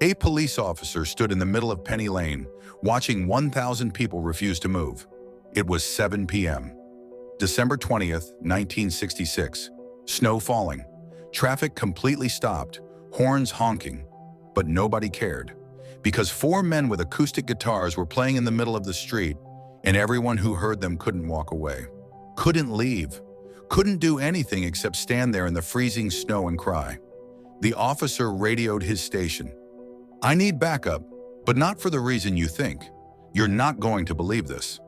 A police officer stood in the middle of Penny Lane, watching 1,000 people refuse to move. It was 7 p.m. December 20th, 1966. Snow falling. Traffic completely stopped, horns honking. But nobody cared, because four men with acoustic guitars were playing in the middle of the street, and everyone who heard them couldn't walk away, couldn't leave, couldn't do anything except stand there in the freezing snow and cry. The officer radioed his station. "I need backup, but not for the reason you think. You're not going to believe this."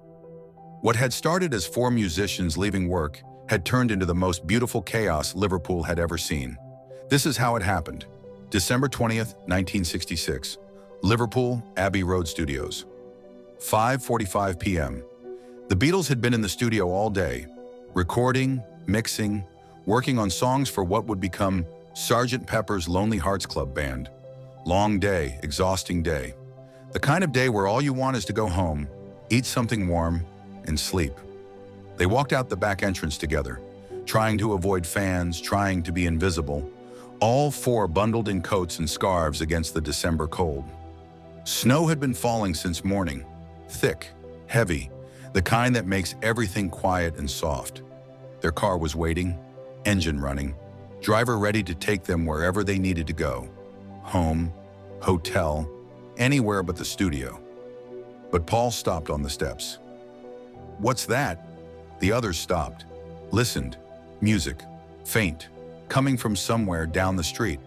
What had started as four musicians leaving work had turned into the most beautiful chaos Liverpool had ever seen. This is how it happened. December 20th, 1966. Liverpool, Abbey Road Studios. 5:45 p.m. The Beatles had been in the studio all day, recording, mixing, working on songs for what would become Sgt. Pepper's Lonely Hearts Club Band. Long day, exhausting day. The kind of day where all you want is to go home, eat something warm, and sleep. They walked out the back entrance together, trying to avoid fans, trying to be invisible, all four bundled in coats and scarves against the December cold. Snow had been falling since morning, thick, heavy, the kind that makes everything quiet and soft. Their car was waiting, engine running, driver ready to take them wherever they needed to go. Home, hotel, anywhere but the studio. But Paul stopped on the steps. "What's that?" The others stopped, listened. Music, faint, coming from somewhere down the street.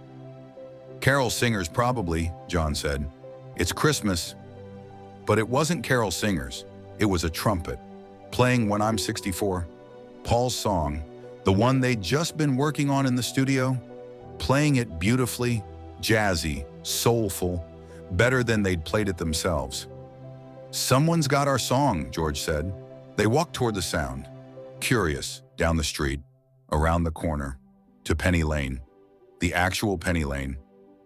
"Carol singers probably," John said. "It's Christmas." But it wasn't carol singers. It was a trumpet, playing When I'm 64. Paul's song, the one they'd just been working on in the studio, playing it beautifully, jazzy, soulful, better than they'd played it themselves. "Someone's got our song," George said. They walked toward the sound, curious, down the street, around the corner, to Penny Lane, the actual Penny Lane,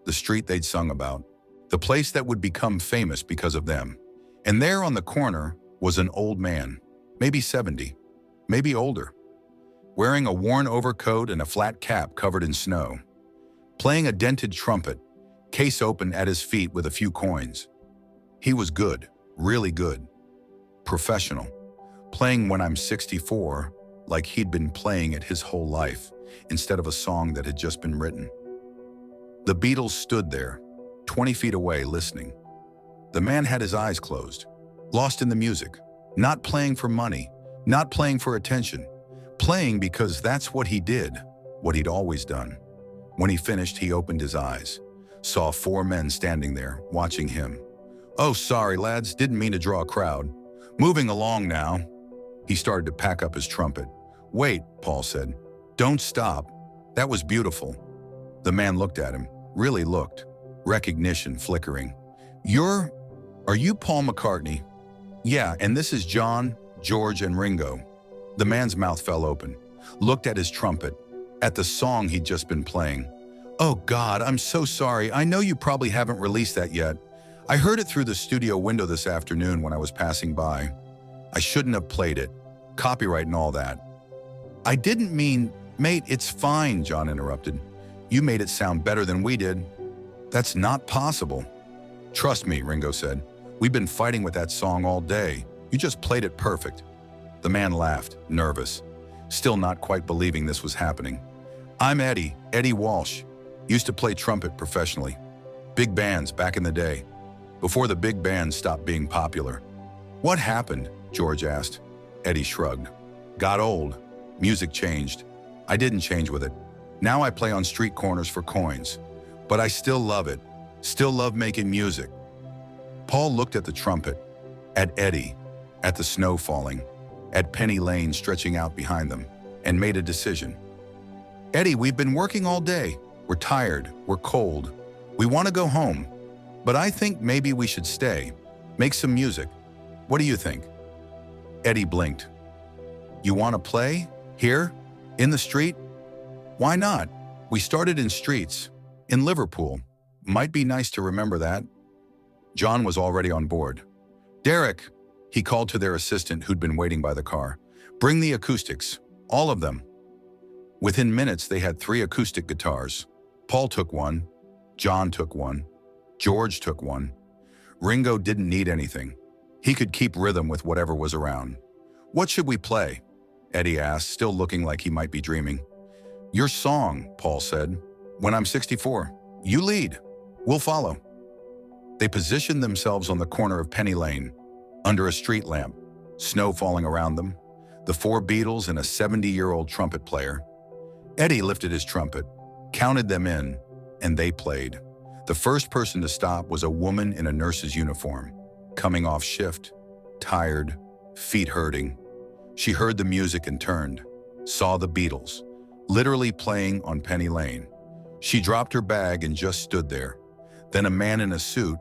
the street they'd sung about, the place that would become famous because of them. And there on the corner was an old man, maybe 70, maybe older, wearing a worn overcoat and a flat cap covered in snow, playing a dented trumpet, case open at his feet with a few coins. He was good, really good, professional, playing When I'm 64 like he'd been playing it his whole life, instead of a song that had just been written. The Beatles stood there, 20 feet away, listening. The man had his eyes closed, lost in the music, not playing for money, not playing for attention, playing because that's what he did, what he'd always done. When he finished, he opened his eyes, saw four men standing there, watching him. "Oh, sorry, lads, didn't mean to draw a crowd. Moving along now." He started to pack up his trumpet. "Wait," Paul said. "Don't stop. That was beautiful." The man looked at him, really looked, recognition flickering. Are you Paul McCartney?" "Yeah, and this is John, George, and Ringo." The man's mouth fell open, looked at his trumpet, at the song he'd just been playing. "Oh God, I'm so sorry. I know you probably haven't released that yet. I heard it through the studio window this afternoon when I was passing by. I shouldn't have played it. Copyright and all that." "I didn't mean..." "Mate, it's fine," John interrupted. "You made it sound better than we did." "That's not possible." "Trust me," Ringo said. "We've been fighting with that song all day. You just played it perfect." The man laughed, nervous, still not quite believing this was happening. "I'm Eddie Walsh. Used to play trumpet professionally. Big bands back in the day, before the big bands stopped being popular." "What happened?" George asked. Eddie shrugged. "Got old. Music changed. I didn't change with it. Now I play on street corners for coins. But I still love it. Still love making music." Paul looked at the trumpet, at Eddie, at the snow falling, at Penny Lane stretching out behind them, and made a decision. "Eddie, we've been working all day. We're tired. We're cold. We want to go home. But I think maybe we should stay. Make some music. What do you think?" Eddie blinked. "You want to play? Here? In the street?" "Why not? We started in streets. In Liverpool. Might be nice to remember that." John was already on board. "Derek," he called to their assistant who'd been waiting by the car. "Bring the acoustics. All of them." Within minutes, they had 3 acoustic guitars. Paul took one. John took one. George took one. Ringo didn't need anything. He could keep rhythm with whatever was around. "What should we play?" Eddie asked, still looking like he might be dreaming. "Your song," Paul said. "When I'm 64. You lead. We'll follow." They positioned themselves on the corner of Penny Lane, under a street lamp, snow falling around them, the four Beatles and a 70-year-old trumpet player. Eddie lifted his trumpet, counted them in, and they played. The first person to stop was a woman in a nurse's uniform, coming off shift, tired, feet hurting. She heard the music and turned, saw the Beatles, literally playing on Penny Lane. She dropped her bag and just stood there. Then a man in a suit,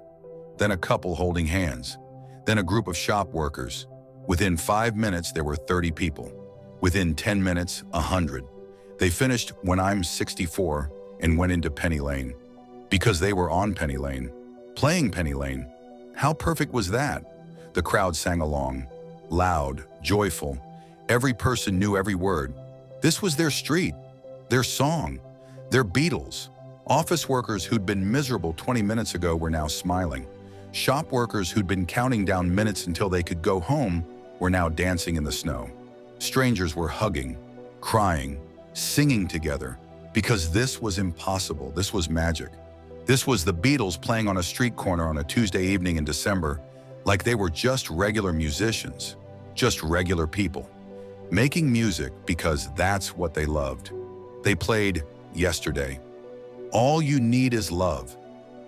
then a couple holding hands, then a group of shop workers. Within 5 minutes, there were 30 people. Within 10 minutes, 100. They finished "When I'm 64" and went into Penny Lane. Because they were on Penny Lane, playing Penny Lane. How perfect was that? The crowd sang along, loud, joyful. Every person knew every word. This was their street, their song, their Beatles. Office workers who'd been miserable 20 minutes ago were now smiling. Shop workers who'd been counting down minutes until they could go home were now dancing in the snow. Strangers were hugging, crying, singing together, because this was impossible. This was magic. This was the Beatles playing on a street corner on a Tuesday evening in December, like they were just regular musicians, just regular people, making music because that's what they loved. They played "Yesterday," "All You Need Is Love,"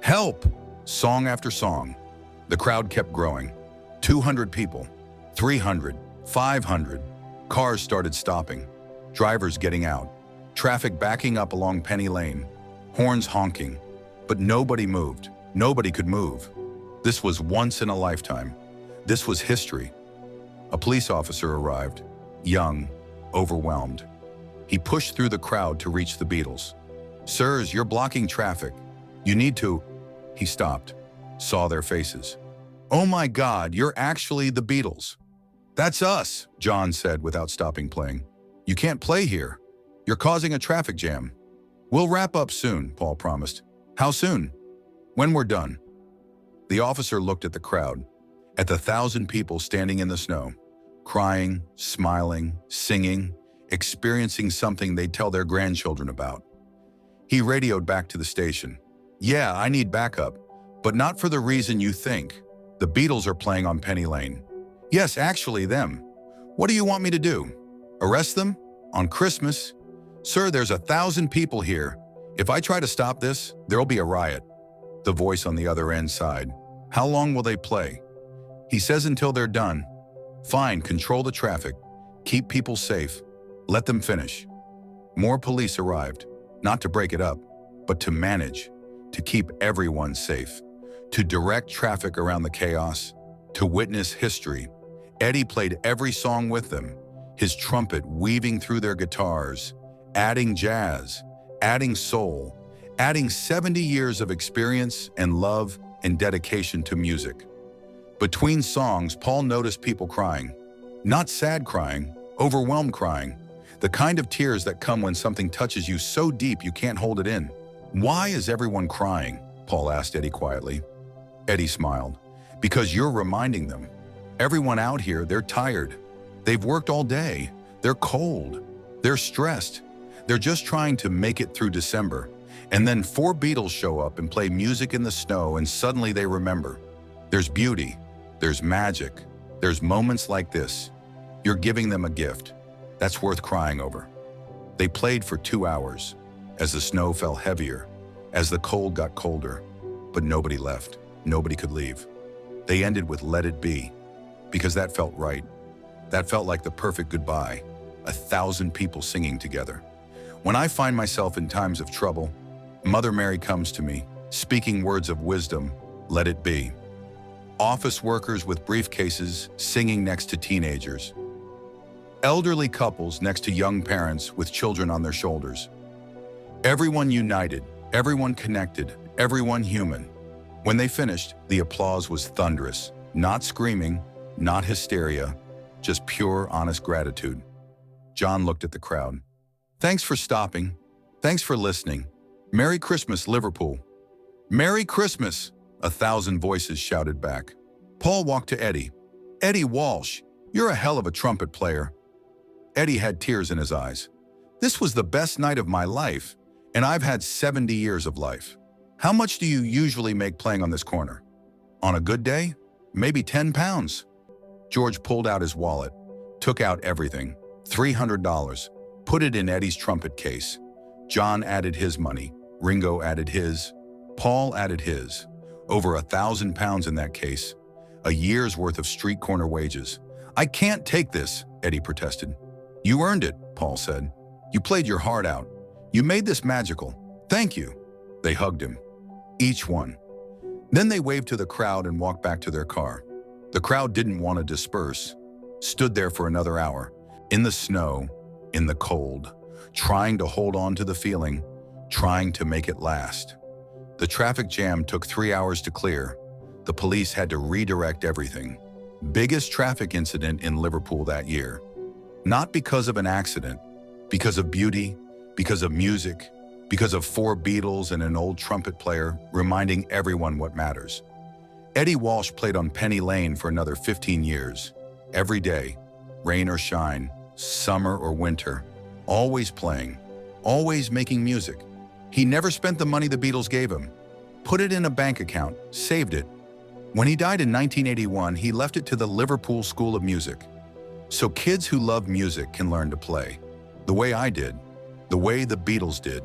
"Help," song after song. The crowd kept growing. 200 people, 300, 500. Cars started stopping, drivers getting out, traffic backing up along Penny Lane, horns honking. But nobody moved. Nobody could move. This was once in a lifetime. This was history. A police officer arrived, young, overwhelmed. He pushed through the crowd to reach the Beatles. "Sirs, you're blocking traffic. You need to..." He stopped, saw their faces. "Oh my God, you're actually the Beatles." "That's us," John said without stopping playing. "You can't play here. You're causing a traffic jam." "We'll wrap up soon," Paul promised. "How soon?" "When we're done." The officer looked at the crowd, at the 1,000 people standing in the snow, crying, smiling, singing, experiencing something they'd tell their grandchildren about. He radioed back to the station. "Yeah, I need backup, but not for the reason you think. The Beatles are playing on Penny Lane." "Yes, actually them. What do you want me to do? Arrest them? On Christmas?" "Sir, there's 1,000 people here. If I try to stop this, there'll be a riot." The voice on the other end sighed. "How long will they play?" "He says until they're done." "Fine, control the traffic. Keep people safe. Let them finish." More police arrived, not to break it up, but to manage, to keep everyone safe, to direct traffic around the chaos, to witness history. Eddie played every song with them, his trumpet weaving through their guitars, adding jazz, adding soul, adding 70 years of experience and love and dedication to music. Between songs, Paul noticed people crying. Not sad crying, overwhelmed crying. The kind of tears that come when something touches you so deep you can't hold it in. "Why is everyone crying?" Paul asked Eddie quietly. Eddie smiled. "Because you're reminding them. Everyone out here, they're tired. They've worked all day. They're cold. They're stressed. They're just trying to make it through December. And then 4 Beatles show up and play music in the snow, and suddenly they remember. There's beauty. There's magic. There's moments like this. You're giving them a gift. That's worth crying over." They played for 2 hours, as the snow fell heavier, as the cold got colder. But nobody left. Nobody could leave. They ended with "Let It Be," because that felt right. That felt like the perfect goodbye. 1,000 people singing together. When I find myself in times of trouble, Mother Mary comes to me, speaking words of wisdom, "Let it be." Office workers with briefcases singing next to teenagers. Elderly couples next to young parents with children on their shoulders. Everyone united, everyone connected, everyone human. When they finished, the applause was thunderous. Not screaming, not hysteria, just pure, honest gratitude. John looked at the crowd. "Thanks for stopping. Thanks for listening. Merry Christmas, Liverpool." "Merry Christmas," 1,000 voices shouted back. Paul walked to Eddie. Eddie Walsh, you're a hell of a trumpet player. Eddie had tears in his eyes. This was the best night of my life, and I've had 70 years of life. How much do you usually make playing on this corner? On a good day? Maybe 10 pounds. George pulled out his wallet, took out everything, $300, put it in Eddie's trumpet case. John added his money, Ringo added his, Paul added his. Over 1,000 pounds in that case. A year's worth of street corner wages. I can't take this, Eddie protested. You earned it, Paul said. You played your heart out. You made this magical. Thank you. They hugged him. Each one. Then they waved to the crowd and walked back to their car. The crowd didn't want to disperse. Stood there for another hour. In the snow, in the cold. Trying to hold on to the feeling. Trying to make it last. The traffic jam took 3 hours to clear. The police had to redirect everything. Biggest traffic incident in Liverpool that year. Not because of an accident, because of beauty, because of music, because of 4 Beatles and an old trumpet player reminding everyone what matters. Eddie Walsh played on Penny Lane for another 15 years. Every day, rain or shine, summer or winter, always playing, always making music. He never spent the money the Beatles gave him. Put it in a bank account, saved it. When he died in 1981, he left it to the Liverpool School of Music. So kids who love music can learn to play. The way I did. The way the Beatles did.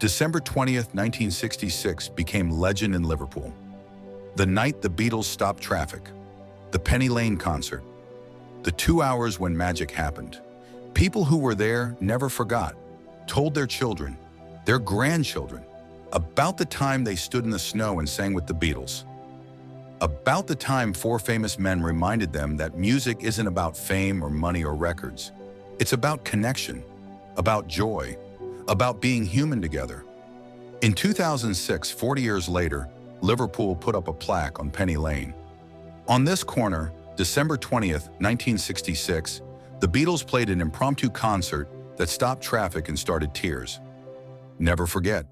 December 20th, 1966 became legend in Liverpool. The night the Beatles stopped traffic. The Penny Lane concert. The 2 hours when magic happened. People who were there never forgot. Told their children, their grandchildren, about the time they stood in the snow and sang with the Beatles. About the time 4 famous men reminded them that music isn't about fame or money or records. It's about connection, about joy, about being human together. In 2006, 40 years later, Liverpool put up a plaque on Penny Lane. On this corner, December 20th, 1966, the Beatles played an impromptu concert that stopped traffic and started tears. Never forget.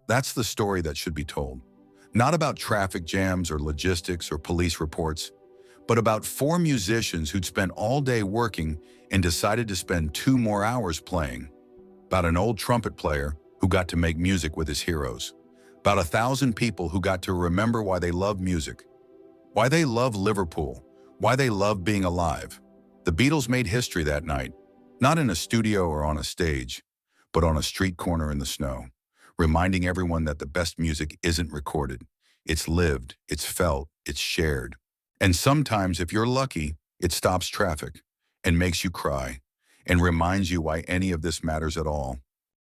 That's the story that should be told. Not about traffic jams or logistics or police reports, but about 4 musicians who'd spent all day working and decided to spend 2 more hours playing. About an old trumpet player who got to make music with his heroes. About 1,000 people who got to remember why they love music, why they love Liverpool, why they love being alive. The Beatles made history that night, not in a studio or on a stage, but on a street corner in the snow, reminding everyone that the best music isn't recorded. It's lived, it's felt, it's shared. And sometimes, if you're lucky, it stops traffic and makes you cry and reminds you why any of this matters at all.